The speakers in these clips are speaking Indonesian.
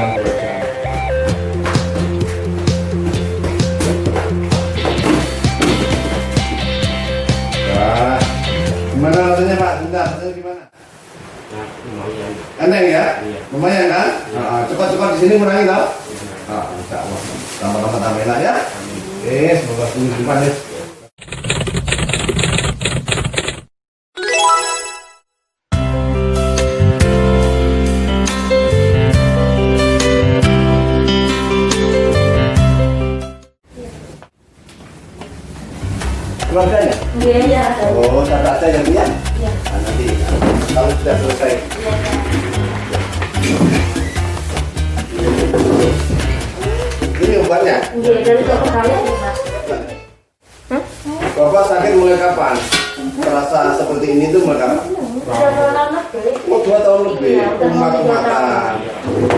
jam 2 jam. Wah, gimana rasanya Pak? Bentar, rasanya gimana? Nah, lumayan. Enteng ya? Iya. Lumayan kan? Cepat-cepat di sini menangi tau? Iya. Insya Allah. Tambah-tambah tambah enak ya. Amin. Semoga sembuh di depan ya. Keluarganya? Iya, iya. Oh, catat aja ya Bu ya? Iya. Nah, nanti kalau sudah selesai. Ini obatnya? Iya, dari dokter kali ini, Mas. Bapak sakit mulai kapan? Terasa seperti ini tuh mulai kapan? Udah 2 tahun lebih. Oh, 2 tahun lebih. Iya, udah mau 3 Kumat-kumatan. tahun.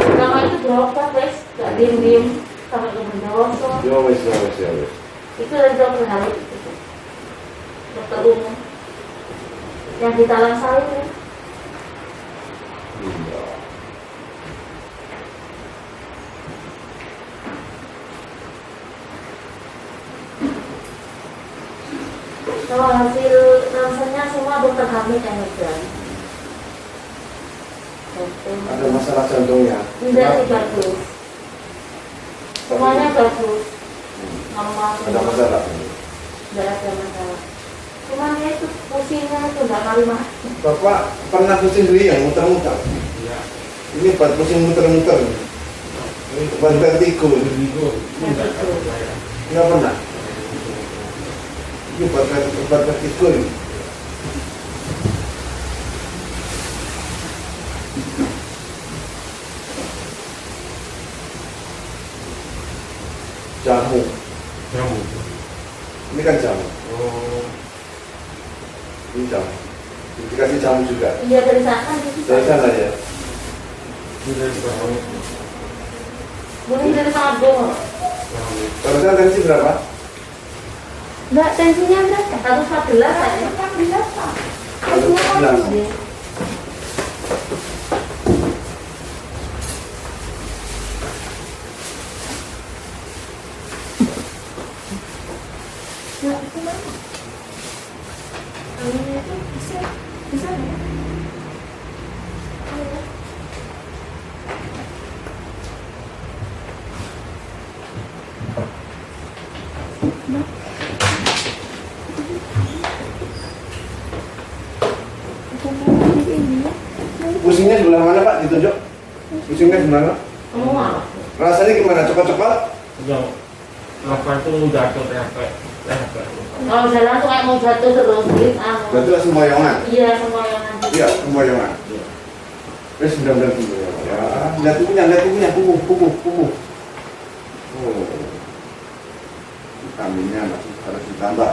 Pertama itu berobat, wes. Gak diem-diem. Sampai ke Bondowoso. Ya wes, ya wes, ya wes. Itu dari dokter kali itu. Dokter umum. Yang di Talang Sari ya. Iya. Kalau hasil ronsennya semua dokter kami yang ngejar. Ada masalah jantungnya. Tidak sih bagus. Semuanya bagus. Normal. Ada masalah. Tidak ada masalah. Cuman ya itu pusingnya itu nggak kalimah. Bapak pernah pusing dulu yang muter-muter? Iya. Ini buat pusing muter-muter. Buat vertigo. Minggu. Enggak tahu saya. Nggak pernah. Ini buat vertigo ini. Jamu. Jamu. Ini kan jamu. Oh. Ini jamu. Dikasih jamu juga. Iya dari sana gitu. Dari sana ya. Ini dari bawah. Boleh dari Sabung. Jamu. Kalau saya tensi berapa? Enggak, tensinya berapa? 114 aja. 114 Pak. Tensinya kan 114. tinggi. Nah, itu mana? Ini itu bisa nggak? Ayo. Pusingnya sebelah mana Pak? Ditunjuk. Pusingnya sebelah mana? Semua. Rasanya gimana? Cepat-cepat? Yang lapan itu mudah tuh capek. Kalau jalan tuh kayak mau jatuh terus gitu. Berarti lah semboyongan? Iya, semua yang nanti. Iya, semboyongan. Terus benar-benar semboyongan. Ya, lihat tubuhnya, punggung. Oh, vitaminnya masih harus ditambah.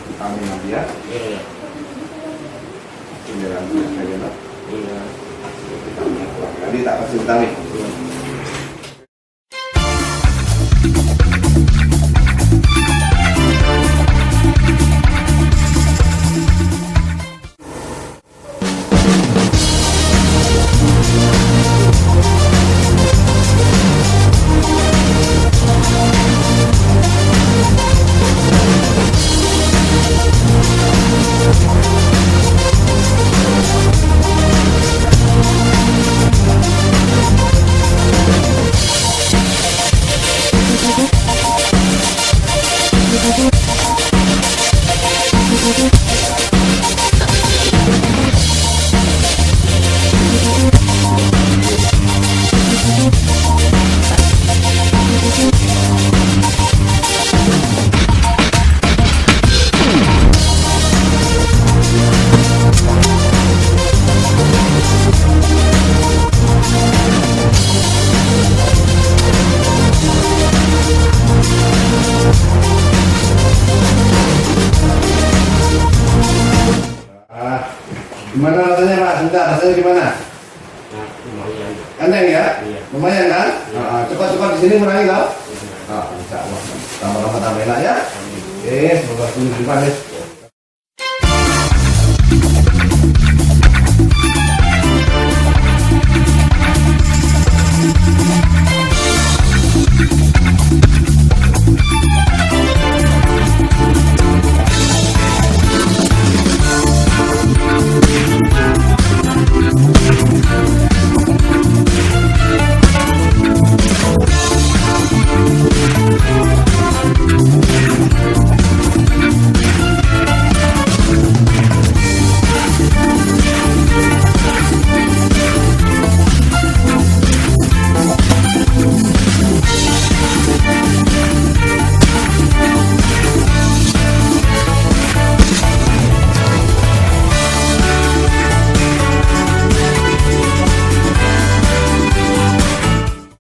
Vitamin lagi ya. Iya. Ini rambutnya saja lah. Iya. Vitaminnya kurang. Nanti tak kasih vitamin. Gimana rasanya Pak? Bentar, rasanya gimana? Nah, lumayan. Enteng ya? Iya. Lumayan kan? Iya. Cepat-cepat di sini menangi tau? Iya. Insya Allah. Tambah-tambah tambah enak ya. Amin. Semoga sembuh di depan ya.